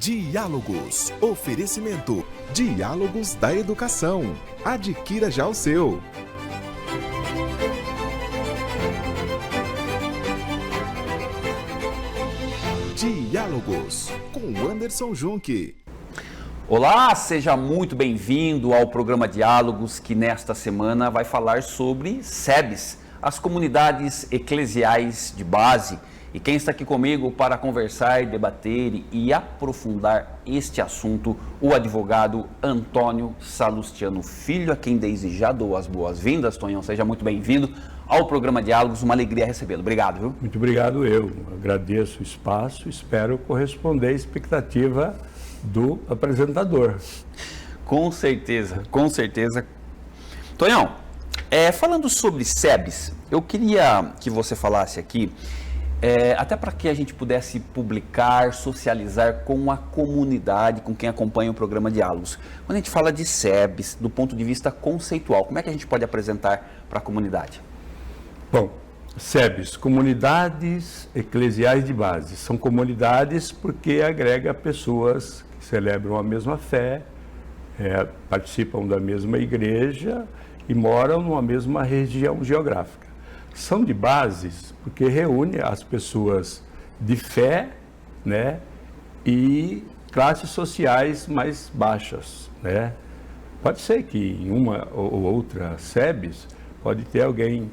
Diálogos. Oferecimento. Diálogos da Educação. Adquira já o seu. Diálogos, com Anderson Junque. Olá, seja muito bem-vindo ao programa Diálogos, que nesta semana vai falar sobre SEBs, as comunidades eclesiais de base. E quem está aqui comigo para conversar, debater e aprofundar este assunto, o advogado Antônio Salustiano Filho, a quem desde já dou as boas-vindas. Tonhão, seja muito bem-vindo ao programa Diálogos, uma alegria recebê-lo. Obrigado, viu? Muito obrigado, eu agradeço o espaço, espero corresponder à expectativa do apresentador. Com certeza, com certeza. Tonhão, falando sobre SEBs, eu queria que você falasse aqui, até para que a gente pudesse publicar, socializar com a comunidade, com quem acompanha o programa Diálogos. Quando a gente fala de SEBs, do ponto de vista conceitual, como é que a gente pode apresentar para a comunidade? Bom, SEBs, comunidades eclesiais de base, são comunidades porque agrega pessoas que celebram a mesma fé, participam da mesma igreja e moram numa mesma região geográfica. São de bases porque reúne as pessoas de fé, né, e classes sociais mais baixas, né? Pode ser que em uma ou outra SEBs pode ter alguém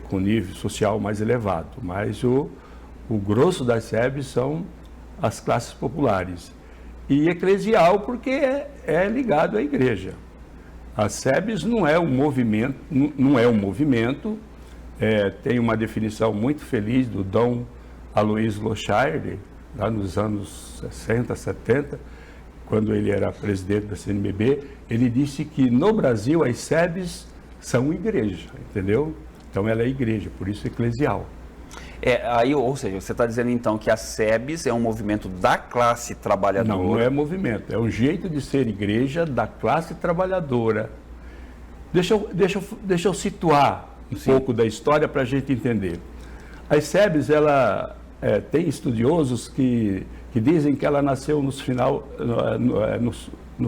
com nível social mais elevado, mas o grosso das SEBs são as classes populares. E eclesial porque é ligado à igreja. As SEBs não é um movimento, tem uma definição muito feliz do Dom Aloysio Lochaire, lá nos anos 60, 70, quando ele era presidente da CNBB, ele disse que no Brasil as SEBs são igreja, entendeu? Então ela é igreja, por isso eclesial. Ou seja, você está dizendo então que a SEBs é um movimento da classe trabalhadora? Não é movimento, é um jeito de ser igreja da classe trabalhadora. Deixa eu situar um pouco da história para a gente entender. As SEBs, tem estudiosos que dizem que ela nasceu no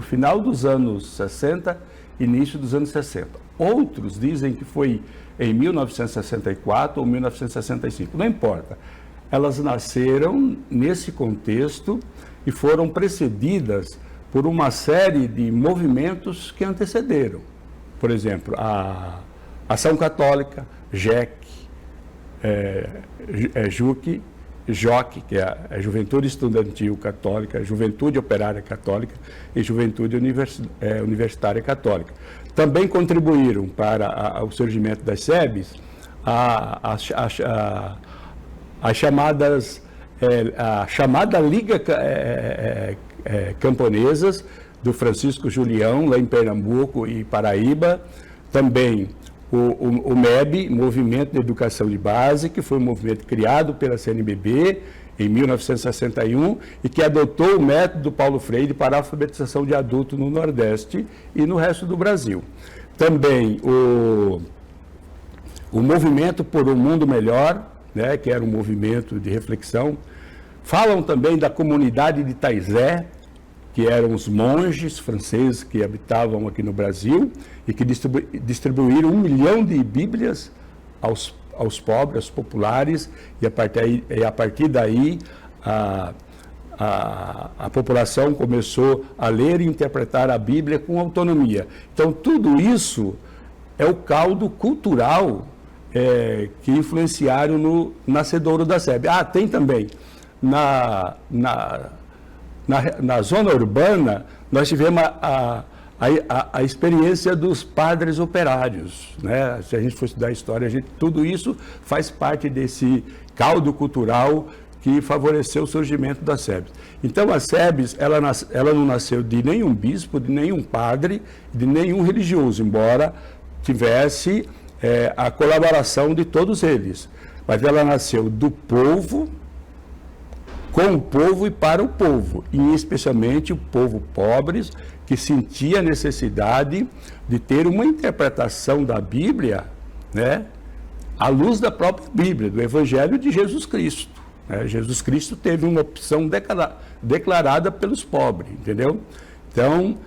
final dos anos 60, início dos anos 60. Outros dizem que foi em 1964 ou 1965, não importa. Elas nasceram nesse contexto e foram precedidas por uma série de movimentos que antecederam. Por exemplo, a Ação Católica, JEC, JOC, que é a Juventude Estudantil Católica, Juventude Operária Católica e Juventude Universitária Católica. Também contribuíram para o surgimento das SEBs a chamada Liga Camponesas do Francisco Julião, lá em Pernambuco e Paraíba, também o MEB, Movimento de Educação de Base, que foi um movimento criado pela CNBB em 1961 e que adotou o método Paulo Freire para a alfabetização de adultos no Nordeste e no resto do Brasil. Também o Movimento por um Mundo Melhor, né, que era um movimento de reflexão. Falam também da comunidade de Taizé, que eram os monges franceses que habitavam aqui no Brasil e que distribuíram 1 milhão de Bíblias aos pobres, aos populares, e a partir daí a população começou a ler e interpretar a Bíblia com autonomia. Então, tudo isso é o caldo cultural que influenciaram no nascedouro da SEB. Tem também na zona urbana, nós tivemos a experiência dos padres operários, né? Se a gente for estudar a história, tudo isso faz parte desse caldo cultural que favoreceu o surgimento das SEBs. Então, a SEBs, ela não nasceu de nenhum bispo, de nenhum padre, de nenhum religioso, embora tivesse a colaboração de todos eles. Mas ela nasceu do povo, com o povo e para o povo, e especialmente o povo pobre, que sentia a necessidade de ter uma interpretação da Bíblia, né, à luz da própria Bíblia, do Evangelho de Jesus Cristo, né? Jesus Cristo teve uma opção declarada pelos pobres, entendeu? Então,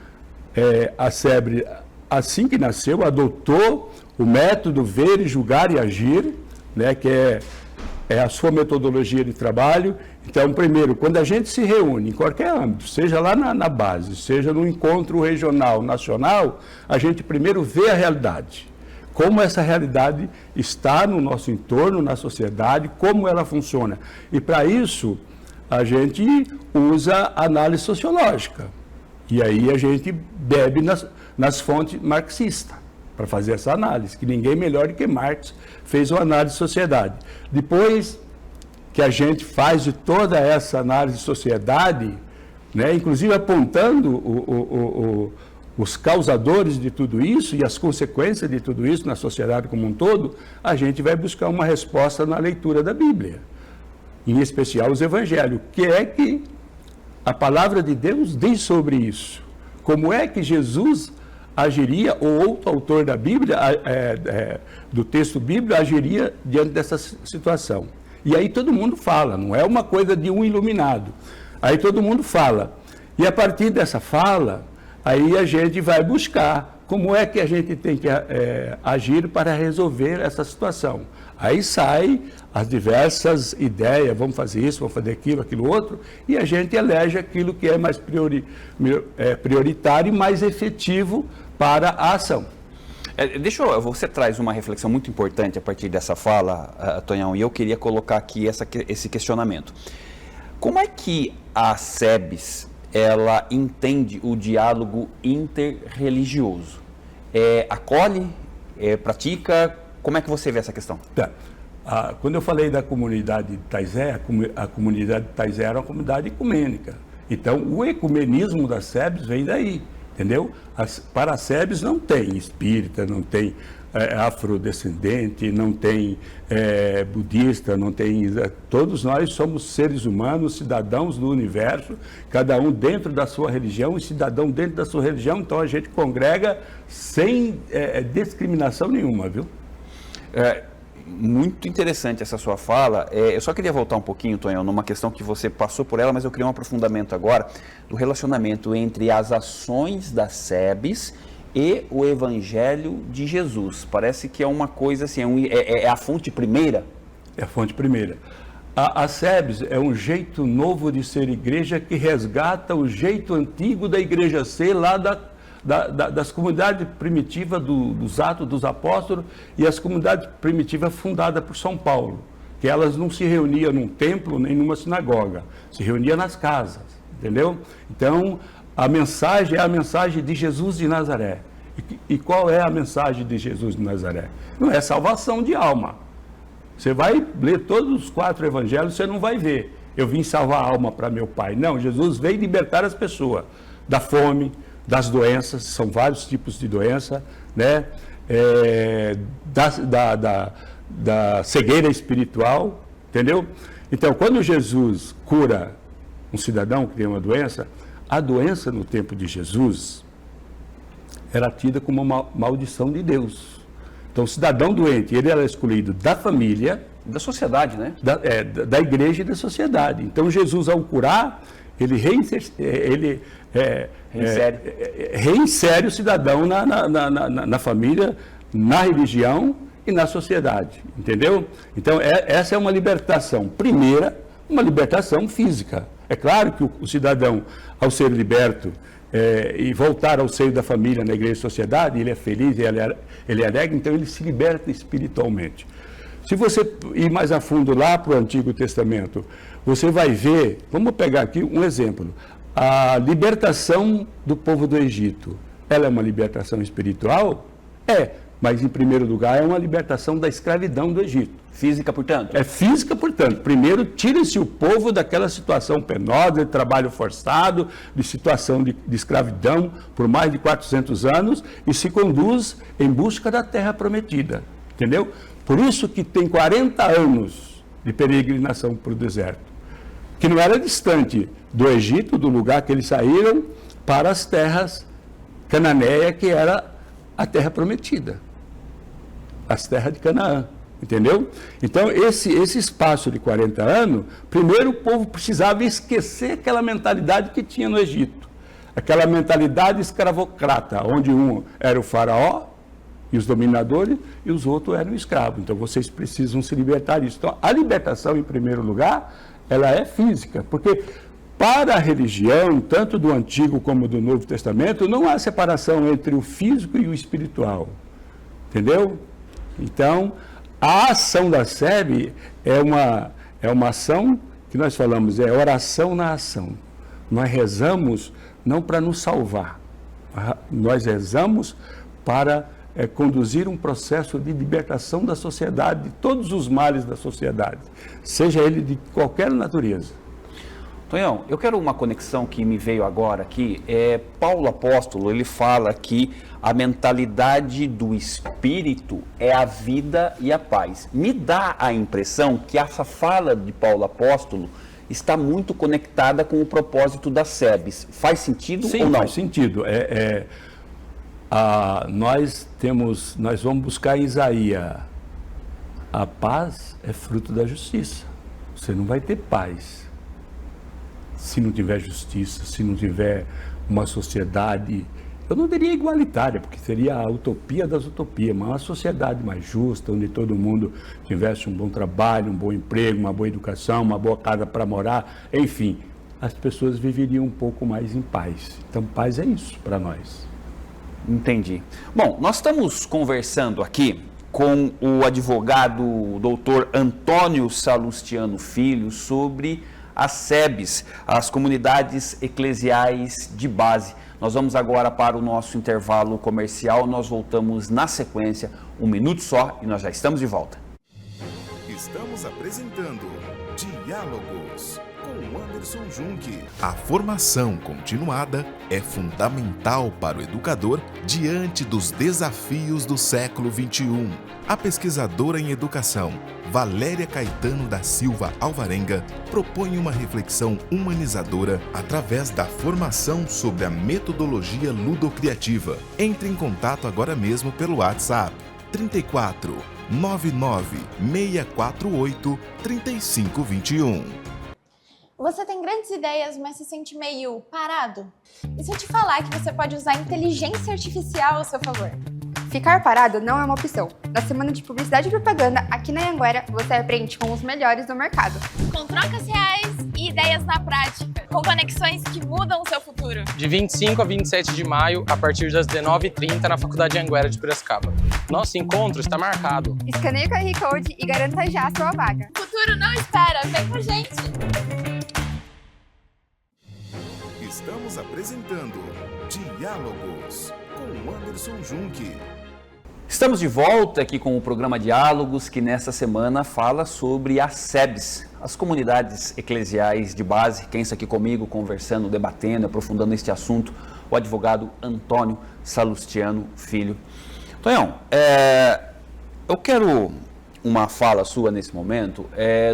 a SEBRE, assim que nasceu, adotou o método ver e julgar e agir, né, que é a sua metodologia de trabalho. Então, primeiro, quando a gente se reúne em qualquer âmbito, seja lá na base, seja no encontro regional, nacional, a gente primeiro vê a realidade. Como essa realidade está no nosso entorno, na sociedade, como ela funciona. E para isso, a gente usa análise sociológica. E aí a gente bebe nas fontes marxistas para fazer essa análise, que ninguém melhor do que Marx fez uma análise de sociedade. Depois que a gente faz de toda essa análise de sociedade, né, inclusive apontando os causadores de tudo isso e as consequências de tudo isso na sociedade como um todo, a gente vai buscar uma resposta na leitura da Bíblia, em especial os evangelhos. O que é que a palavra de Deus diz sobre isso? Como é que Jesus agiria, ou outro autor da Bíblia, do texto bíblico, agiria diante dessa situação? E aí todo mundo fala, não é uma coisa de um iluminado. Aí todo mundo fala. E a partir dessa fala, aí a gente vai buscar como é que a gente tem que agir para resolver essa situação. Aí sai as diversas ideias, vamos fazer isso, vamos fazer aquilo outro, e a gente elege aquilo que é mais prioritário e mais efetivo para a ação. Você traz uma reflexão muito importante a partir dessa fala, Tonhão, e eu queria colocar aqui esse questionamento. Como é que a SEBS, ela entende o diálogo interreligioso? Acolhe? Pratica? Como é que você vê essa questão? Tá. Quando eu falei da comunidade de Taizé, a comunidade de Taizé era uma comunidade ecumênica. Então, o ecumenismo da SEBS vem daí. Entendeu? Para a SEBS não tem espírita, não tem afrodescendente, não tem budista, não tem... Todos nós somos seres humanos, cidadãos do universo, cada um dentro da sua religião e cidadão dentro da sua religião, então a gente congrega sem discriminação nenhuma, viu? Muito interessante essa sua fala. Eu só queria voltar um pouquinho, Tonhão, numa questão que você passou por ela, mas eu queria um aprofundamento agora do relacionamento entre as ações da SEBS e o Evangelho de Jesus. Parece que é uma coisa assim, é a fonte primeira? É a fonte primeira. A SEBS é um jeito novo de ser igreja que resgata o jeito antigo da igreja ser lá das comunidades primitivas dos Atos dos Apóstolos e as comunidades primitivas fundadas por São Paulo, que elas não se reuniam num templo nem numa sinagoga, se reuniam nas casas, entendeu? Então, a mensagem é a mensagem de Jesus de Nazaré. E qual é a mensagem de Jesus de Nazaré? Não é salvação de alma. Você vai ler todos os 4 evangelhos, você não vai ver. Eu vim salvar a alma para meu Pai. Não, Jesus veio libertar as pessoas da fome, das doenças, são vários tipos de doença, né? Da cegueira espiritual, entendeu? Então, quando Jesus cura um cidadão que tem uma doença, a doença no tempo de Jesus era tida como uma maldição de Deus. Então, o cidadão doente, ele era excluído da família, da sociedade, né? Da igreja e da sociedade. Então, Jesus, ao curar, ele reinsere o cidadão na família, na religião e na sociedade, entendeu? Então, essa é uma libertação. Primeira, uma libertação física. É claro que o cidadão, ao ser liberto e voltar ao seio da família, na igreja e sociedade, ele é feliz, ele é alegre, então ele se liberta espiritualmente. Se você ir mais a fundo lá para o Antigo Testamento, você vai ver, vamos pegar aqui um exemplo, a libertação do povo do Egito. Ela é uma libertação espiritual? Mas em primeiro lugar é uma libertação da escravidão do Egito. Física, portanto? É física, portanto. Primeiro, tira-se o povo daquela situação penosa, de trabalho forçado, de situação de escravidão por mais de 400 anos e se conduz em busca da terra prometida. Entendeu? Por isso que tem 40 anos de peregrinação para o deserto, que não era distante do Egito, do lugar que eles saíram, para as terras cananeias, que era a terra prometida, as terras de Canaã, entendeu? Então, esse espaço de 40 anos, primeiro o povo precisava esquecer aquela mentalidade que tinha no Egito, aquela mentalidade escravocrata, onde um era o faraó e os dominadores, e os outros eram escravos. Então, vocês precisam se libertar disso. Então, a libertação, em primeiro lugar, ela é física, porque para a religião, tanto do Antigo como do Novo Testamento, não há separação entre o físico e o espiritual, entendeu? Então, a ação da SEB é uma ação que nós falamos, é oração na ação. Nós rezamos não para nos salvar, nós rezamos para conduzir um processo de libertação da sociedade, de todos os males da sociedade, seja ele de qualquer natureza. Tonhão, eu quero uma conexão que me veio agora aqui. Paulo Apóstolo, ele fala que a mentalidade do espírito é a vida e a paz. Me dá a impressão que essa fala de Paulo Apóstolo está muito conectada com o propósito das SEBs. Faz sentido ou não? Sim, faz sentido. Nós vamos buscar em Isaías. A paz é fruto da justiça. Você não vai ter paz se não tiver justiça, se não tiver uma sociedade, eu não diria igualitária, porque seria a utopia das utopias, mas uma sociedade mais justa, onde todo mundo tivesse um bom trabalho, um bom emprego, uma boa educação, uma boa casa para morar, enfim, as pessoas viveriam um pouco mais em paz. Então, paz é isso para nós. Entendi. Bom, nós estamos conversando aqui com o advogado doutor Antônio Salustiano Filho sobre as SEBs, as comunidades eclesiais de base. Nós vamos agora para o nosso intervalo comercial, nós voltamos na sequência, 1 minuto só e nós já estamos de volta. Estamos apresentando Diálogos com Anderson Junque. A formação continuada é fundamental para o educador diante dos desafios do século XXI. A pesquisadora em educação, Valéria Caetano da Silva Alvarenga, propõe uma reflexão humanizadora através da formação sobre a metodologia ludocriativa. Entre em contato agora mesmo pelo WhatsApp 34 99 648 3521. Você tem grandes ideias, mas se sente meio parado? E se eu te falar que você pode usar a inteligência artificial ao seu favor? Ficar parado não é uma opção. Na semana de publicidade e propaganda, aqui na Anhanguera, você aprende com os melhores do mercado. Com trocas reais e ideias na prática. Com conexões que mudam o seu futuro. De 25 a 27 de maio, a partir das 19h30, na Faculdade Anhanguera de Piracicaba. Nosso encontro está marcado. Escaneie o QR Code e garanta já a sua vaga. O futuro não espera, vem com a gente! Estamos apresentando Diálogos com Anderson Junque. Estamos de volta aqui com o programa Diálogos, que nesta semana fala sobre as SEBs, as comunidades eclesiais de base. Quem está aqui comigo conversando, debatendo, aprofundando este assunto, o advogado Antônio Salustiano Filho. Tonhão, eu quero uma fala sua nesse momento,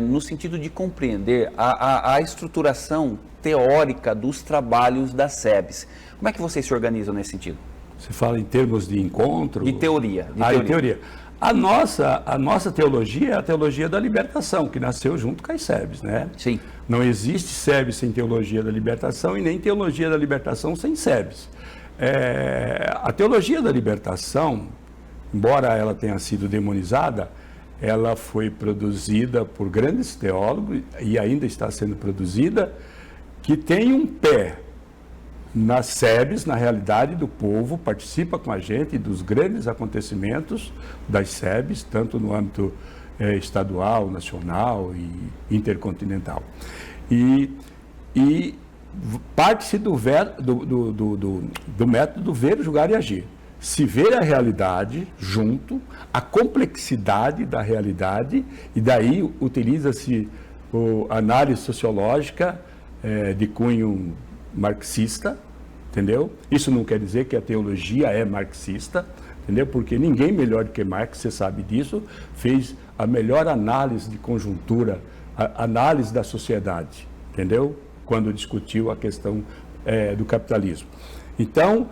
no sentido de compreender a estruturação teórica dos trabalhos das SEBs. Como é que vocês se organizam nesse sentido? Você fala em termos de encontro? De teoria. Em teoria. A nossa teologia é a teologia da libertação, que nasceu junto com as SEBs, né? Sim. Não existe SEB sem teologia da libertação e nem teologia da libertação sem SEBs. A teologia da libertação, embora ela tenha sido demonizada, ela foi produzida por grandes teólogos e ainda está sendo produzida, que tem um pé nas SEBs, na realidade do povo, participa com a gente dos grandes acontecimentos das SEBs, tanto no âmbito estadual, nacional e intercontinental. E parte-se do método ver, julgar e agir. Se ver a realidade junto, a complexidade da realidade, e daí utiliza-se a análise sociológica de cunho marxista, entendeu? Isso não quer dizer que a teologia é marxista, entendeu? Porque ninguém melhor do que Marx, você sabe disso, fez a melhor análise de conjuntura, a análise da sociedade, entendeu? Quando discutiu a questão do capitalismo. Então,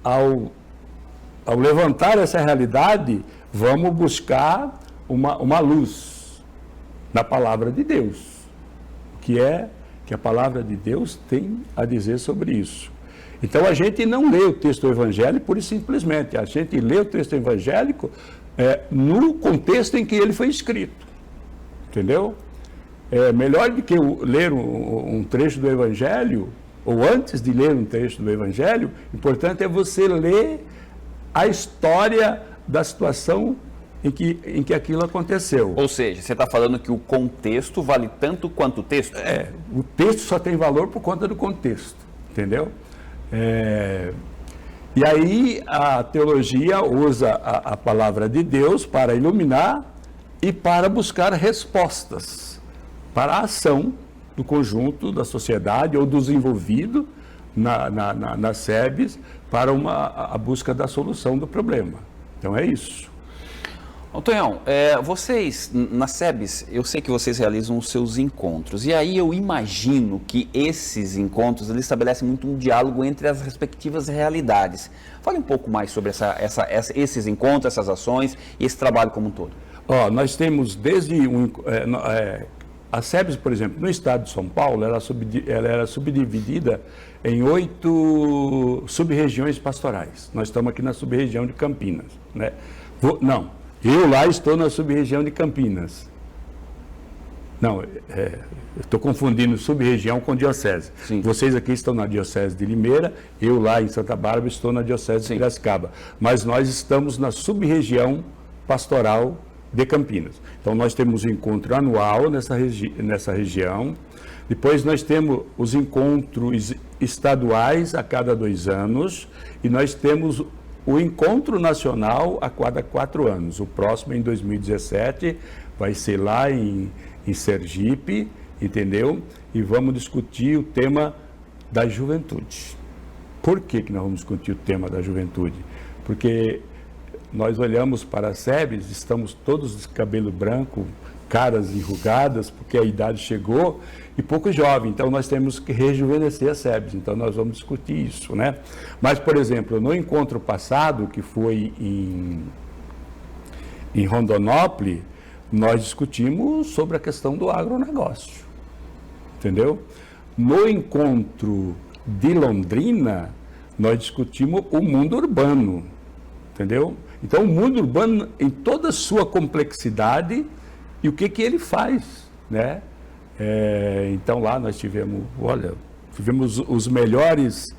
ao levantar essa realidade, vamos buscar uma luz na palavra de Deus, que a palavra de Deus tem a dizer sobre isso. Então a gente não lê o texto evangélico pura e simplesmente, a gente lê o texto evangélico no contexto em que ele foi escrito, entendeu? Melhor do que ler um trecho do evangelho, ou antes de ler um trecho do evangelho, o importante é você ler a história da situação em que aquilo aconteceu. Ou seja, você está falando que o contexto vale tanto quanto o texto? O texto só tem valor por conta do contexto, entendeu? E aí a teologia usa a palavra de Deus para iluminar e para buscar respostas para a ação do conjunto da sociedade ou dos envolvidos na SEBS para a busca da solução do problema. Então é isso. Tonhão, vocês, na SEBS, eu sei que vocês realizam os seus encontros, e aí eu imagino que esses encontros, eles estabelecem muito um diálogo entre as respectivas realidades. Fale um pouco mais sobre esses encontros, essas ações e esse trabalho como um todo. Nós temos desde a SEBS, por exemplo, no estado de São Paulo, ela era subdividida em 8 sub-regiões pastorais. Nós estamos aqui na sub-região de Campinas, né? Eu lá estou na sub-região de Campinas. Não, eu estou confundindo sub-região com diocese. Sim. Vocês aqui estão na diocese de Limeira, eu lá em Santa Bárbara estou na diocese de Piracicaba. Mas nós estamos na sub-região pastoral de Campinas. Então nós temos um encontro anual nessa região. Depois nós temos os encontros estaduais a cada 2 anos e nós temos o encontro nacional a cada 4 anos. O próximo, em 2017, vai ser lá em Sergipe, entendeu? E vamos discutir o tema da juventude. Por que nós vamos discutir o tema da juventude? Porque nós olhamos para a SEBS, estamos todos de cabelo branco, caras enrugadas, porque a idade chegou, e pouco jovem, então nós temos que rejuvenescer a SEBS, então nós vamos discutir isso, né? Mas, por exemplo, no encontro passado, que foi em Rondonópolis, nós discutimos sobre a questão do agronegócio, entendeu? No encontro de Londrina, nós discutimos o mundo urbano, entendeu? Então, o mundo urbano em toda a sua complexidade e o que ele faz, né? Então, lá nós tivemos os melhores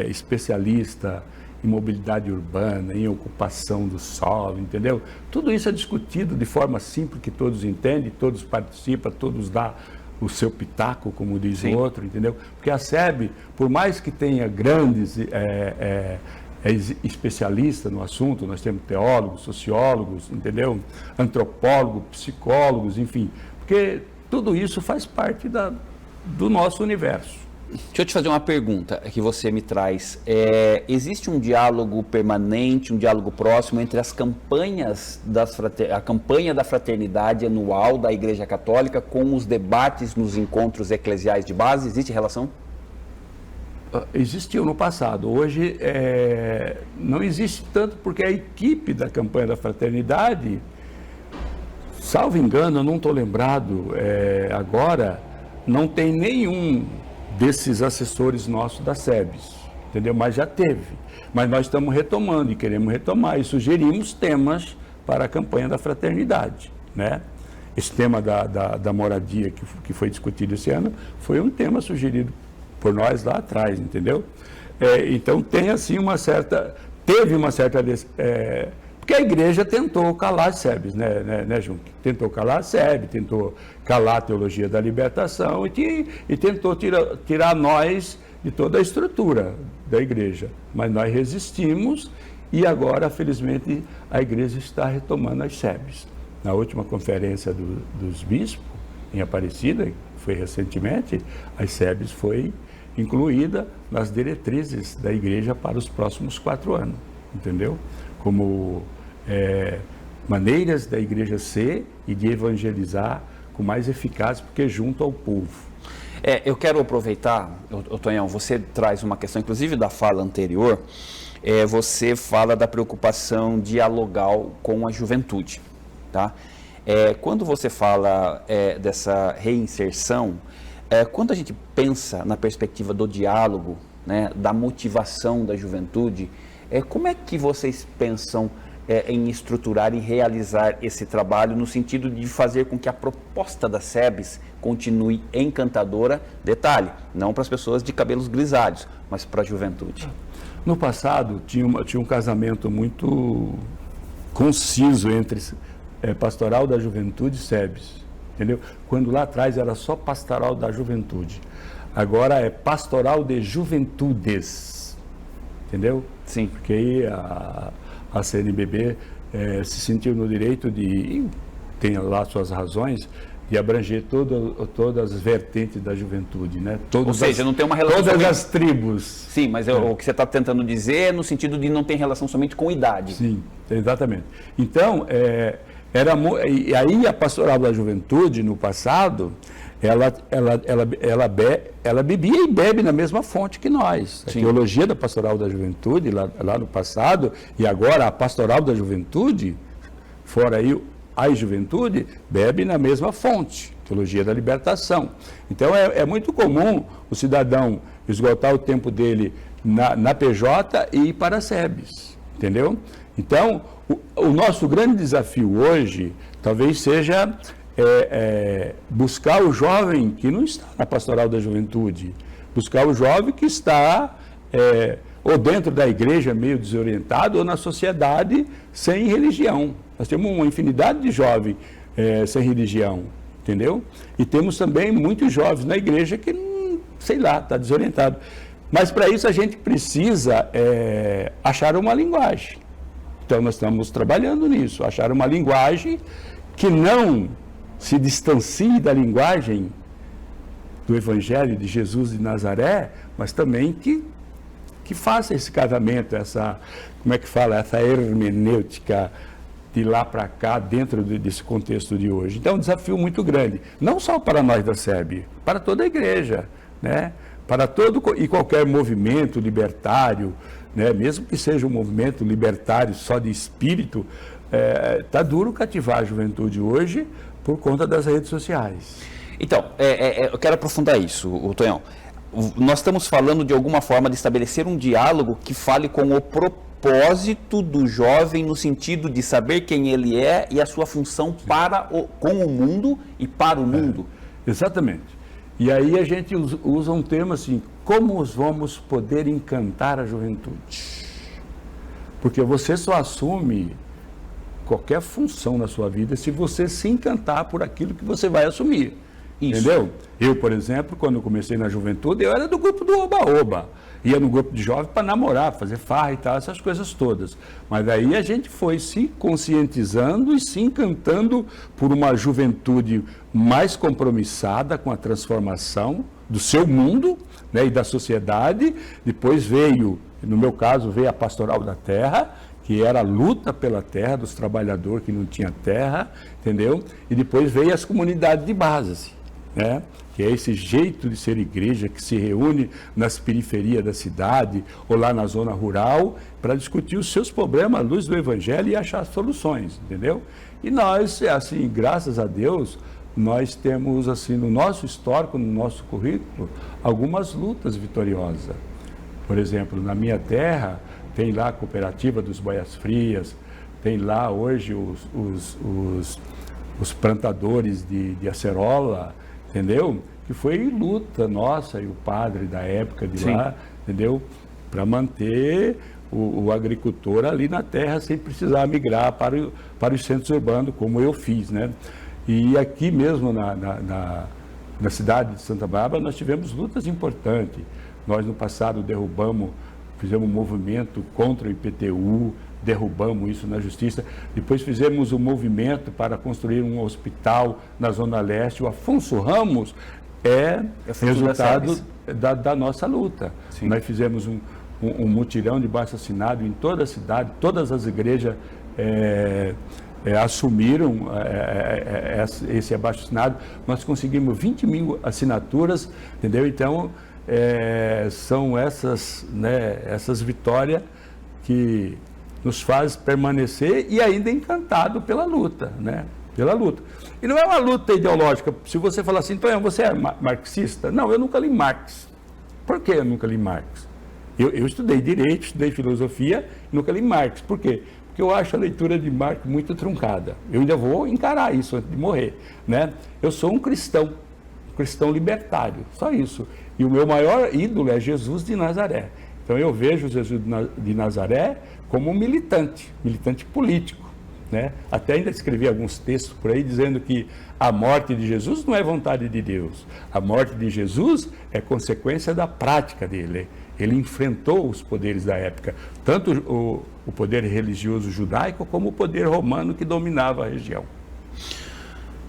especialistas em mobilidade urbana, em ocupação do solo, entendeu? Tudo isso é discutido de forma simples, que todos entendem, todos participam, todos dão o seu pitaco, como diz o outro, entendeu? Porque a SEB, por mais que tenha grandes especialistas no assunto, nós temos teólogos, sociólogos, entendeu? Antropólogos, psicólogos, enfim, porque tudo isso faz parte do nosso universo. Deixa eu te fazer uma pergunta que você me traz. Existe um diálogo permanente, um diálogo próximo entre as campanhas, a campanha da fraternidade anual da Igreja Católica com os debates nos encontros eclesiais de base? Existe relação? Existiu no passado. Hoje não existe tanto, porque a equipe da campanha da fraternidade, salvo engano, eu não estou lembrado agora, não tem nenhum desses assessores nossos da SEBS, entendeu? Mas já teve. Mas nós estamos retomando e queremos retomar e sugerimos temas para a campanha da fraternidade, né? Esse tema da moradia que foi discutido esse ano foi um tema sugerido por nós lá atrás, entendeu? Então teve uma certa, porque a igreja tentou calar as SEBs, né, Junque? Tentou calar a SEB, tentou calar a teologia da libertação e tentou tirar nós de toda a estrutura da igreja. Mas nós resistimos e agora, felizmente, a igreja está retomando as SEBs. Na última conferência dos bispos, em Aparecida, que foi recentemente, as SEBs foi incluída nas diretrizes da igreja para os próximos 4 anos, entendeu? Como maneiras da igreja ser e de evangelizar com mais eficácia, porque junto ao povo. Eu quero aproveitar, Tonhão, você traz uma questão, inclusive da fala anterior, você fala da preocupação dialogal com a juventude. tá? Quando você fala dessa reinserção, quando a gente pensa na perspectiva do diálogo, né, da motivação da juventude, como é que vocês pensam em estruturar e realizar esse trabalho no sentido de fazer com que a proposta da SEBS continue encantadora? Detalhe, não para as pessoas de cabelos grisalhos, mas para a juventude. No passado, tinha um casamento muito conciso entre Pastoral da Juventude e SEBS, entendeu? Quando lá atrás era só Pastoral da Juventude. Agora é Pastoral de Juventudes, entendeu? Sim. Porque aí a CNBB se sentiu no direito de, tem lá suas razões, de abranger todas as vertentes da juventude, né? Ou seja, não tem uma relação todas somente... as tribos. Sim, mas o que você está tentando dizer é no sentido de não ter relação somente com idade. Sim, exatamente. Então, e aí a Pastoral da Juventude, no passado, ela bebia e bebe na mesma fonte que nós. A teologia da Pastoral da Juventude, lá no passado, e agora a Pastoral da Juventude, fora aí a juventude, bebe na mesma fonte, teologia da libertação. Então é muito comum o cidadão esgotar o tempo dele na PJ e ir para a SEBS, entendeu? Então, o nosso grande desafio hoje talvez seja buscar o jovem que não está na Pastoral da Juventude, buscar o jovem que está ou dentro da igreja meio desorientado ou na sociedade sem religião. Nós temos uma infinidade de jovens sem religião, entendeu? E temos também muitos jovens na igreja que, sei lá, está desorientado. Mas para isso a gente precisa achar uma linguagem. Então nós estamos trabalhando nisso, achar uma linguagem que não se distancie da linguagem do Evangelho de Jesus de Nazaré, mas também que faça esse casamento, essa hermenêutica de lá para cá, dentro desse contexto de hoje. Então, é um desafio muito grande, não só para nós da SEB, para toda a igreja, né? Para todo e qualquer movimento libertário, né? Mesmo que seja um movimento libertário só de espírito, está duro cativar a juventude hoje por conta das redes sociais. Então, eu quero aprofundar isso, Tonhão. Nós estamos falando de alguma forma de estabelecer um diálogo que fale com o propósito do jovem no sentido de saber quem ele é e a sua função com o mundo e para o mundo. Exatamente. E aí a gente usa um termo assim, como vamos poder encantar a juventude? Porque você só assume qualquer função na sua vida se você se encantar por aquilo que você vai assumir. Isso. Entendeu? Eu, por exemplo, quando eu comecei na juventude, eu era do grupo do Oba-Oba. Ia no grupo de jovens para namorar, fazer farra e tal, essas coisas todas. Mas aí a gente foi se conscientizando e se encantando por uma juventude mais compromissada com a transformação do seu mundo, né, e da sociedade. Depois veio, no meu caso, veio a Pastoral da Terra, que era a luta pela terra dos trabalhadores que não tinha terra, entendeu? E depois veio as comunidades de base, né? Que é esse jeito de ser igreja que se reúne nas periferias da cidade ou lá na zona rural para discutir os seus problemas à luz do Evangelho e achar soluções, entendeu? E nós, assim, graças a Deus, nós temos, assim, no nosso histórico, no nosso currículo, algumas lutas vitoriosas. Por exemplo, na minha terra, tem lá a cooperativa dos Boias Frias, tem lá hoje os plantadores de acerola, entendeu? Que foi luta nossa e o padre da época de lá, entendeu? Para manter o agricultor ali na terra sem precisar migrar para os centros urbanos, como eu fiz, né? E aqui mesmo na cidade de Santa Bárbara nós tivemos lutas importantes. Nós no passado fizemos um movimento contra o IPTU, derrubamos isso na justiça. Depois fizemos um movimento para construir um hospital na Zona Leste. O Afonso Ramos é resultado da nossa luta. Sim. Nós fizemos um mutirão de abaixo-assinado em toda a cidade, todas as igrejas assumiram esse abaixo-assinado. Nós conseguimos 20 mil assinaturas, entendeu? Então, são essas, né, essas vitórias que nos faz permanecer e ainda encantado pela luta, né? Pela luta. E não é uma luta ideológica. Se você falar assim, Tonhão, você é marxista? Não, eu nunca li Marx. Por que eu nunca li Marx? Eu estudei Direito, estudei Filosofia, nunca li Marx. Por quê? Porque eu acho a leitura de Marx muito truncada. Eu ainda vou encarar isso antes de morrer, né? Eu sou um cristão libertário, só isso. E o meu maior ídolo é Jesus de Nazaré. Então eu vejo Jesus de Nazaré como um militante político, né? Até ainda escrevi alguns textos por aí dizendo que a morte de Jesus não é vontade de Deus. A morte de Jesus é consequência da prática dele. Ele enfrentou os poderes da época, tanto o poder religioso judaico como o poder romano que dominava a região.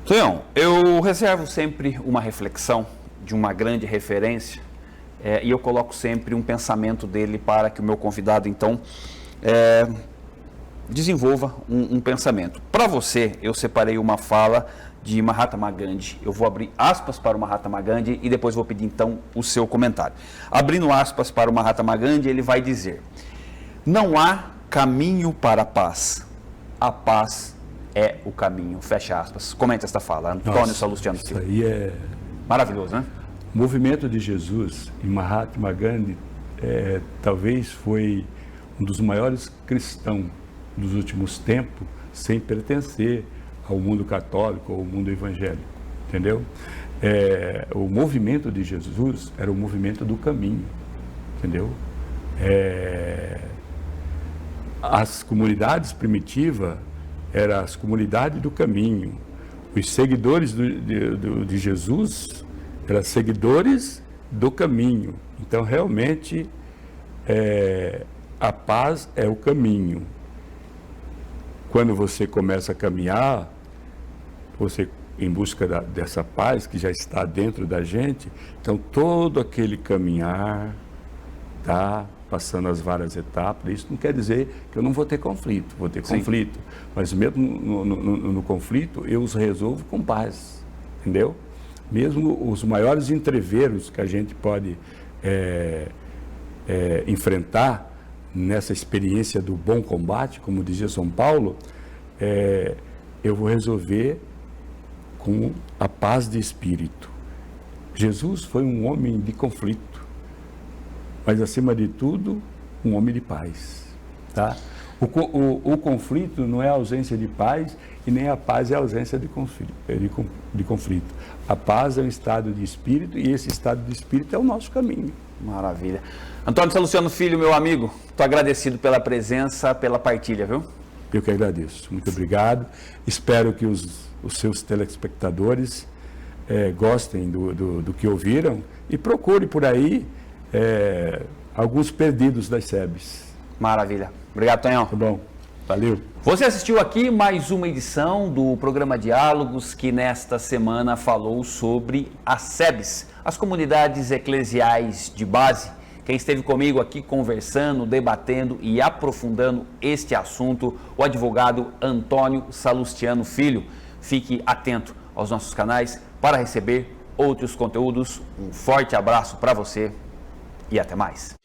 Tonhão, eu reservo sempre uma reflexão de uma grande referência e eu coloco sempre um pensamento dele para que o meu convidado, então, desenvolva um pensamento. Para você, eu separei uma fala de Mahatma Gandhi. Eu vou abrir aspas para o Mahatma Gandhi e depois vou pedir, então, o seu comentário. Abrindo aspas para o Mahatma Gandhi, ele vai dizer: não há caminho para a paz. A paz é o caminho. Fecha aspas. Comenta esta fala, Antônio Salustiano Filho. Isso aí é maravilhoso, né? O movimento de Jesus e Mahatma Gandhi talvez foi um dos maiores cristãos dos últimos tempos, sem pertencer ao mundo católico ou ao mundo evangélico, entendeu? O movimento de Jesus era o movimento do caminho, entendeu? As comunidades primitivas eram as comunidades do caminho. Os seguidores de Jesus eram seguidores do caminho. Então, realmente, a paz é o caminho. Quando você começa a caminhar, você em busca dessa paz que já está dentro da gente, então todo aquele caminhar está passando as várias etapas. Isso não quer dizer que eu não vou ter conflito, vou ter conflito, mas mesmo no conflito eu os resolvo com paz, entendeu? Mesmo os maiores entreveros que a gente pode enfrentar nessa experiência do bom combate, como dizia São Paulo, eu vou resolver com a paz de espírito. Jesus foi um homem de conflito, mas acima de tudo, um homem de paz, tá? O conflito não é a ausência de paz e nem a paz é a ausência de conflito. A paz é um estado de espírito e esse estado de espírito é o nosso caminho. Maravilha. Antônio Salustiano Filho, meu amigo, estou agradecido pela presença, pela partilha, viu? Eu que agradeço. Muito obrigado. Espero que os seus telespectadores gostem do que ouviram e procure por aí alguns perdidos das SEBs. Maravilha. Obrigado, Tonhão. Tá bom. Valeu. Você assistiu aqui mais uma edição do programa Diálogos, que nesta semana falou sobre as SEBs, as comunidades eclesiais de base. Quem esteve comigo aqui conversando, debatendo e aprofundando este assunto, o advogado Antônio Salustiano Filho. Fique atento aos nossos canais para receber outros conteúdos. Um forte abraço para você e até mais.